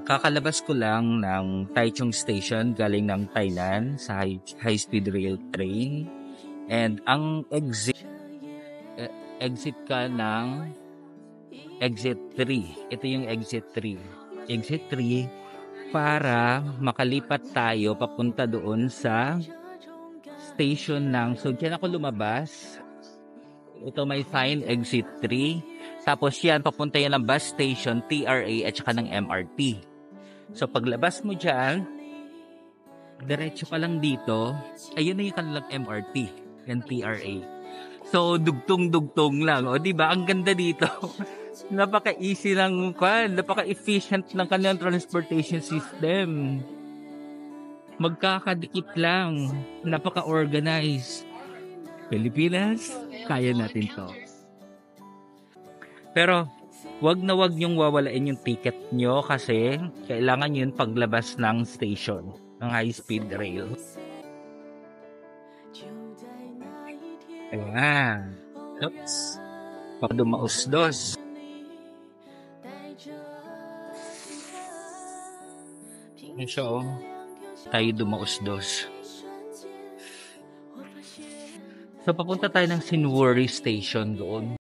Kakalabas ko lang ng Taichung Station galing ng Thailand sa high-speed rail train. And ang exit ka ng exit 3. Ito yung exit 3. Exit 3 para makalipat tayo papunta doon sa station ng, so dyan ako lumabas. Ito may sign exit 3. Tapos yan, papunta yan ng bus station, TRA at saka ng MRT. So paglabas mo dyan, diretso ka lang dito, ayun na yung kanilang MRT, yung TRA. So dugtong-dugtong lang. O diba, ang ganda dito. Napaka-easy lang, napaka-efficient ng kanilang transportation system. Magkakadikit lang. Napaka-organized. Pilipinas, kaya natin to. Pero, wag na wag niyong wawalain yung ticket nyo kasi kailangan yun paglabas ng station ng high-speed rail. Ayan. Oops. Padumausdos. So, tayo dumausdos. So, papunta tayo ng Sinwari Station doon.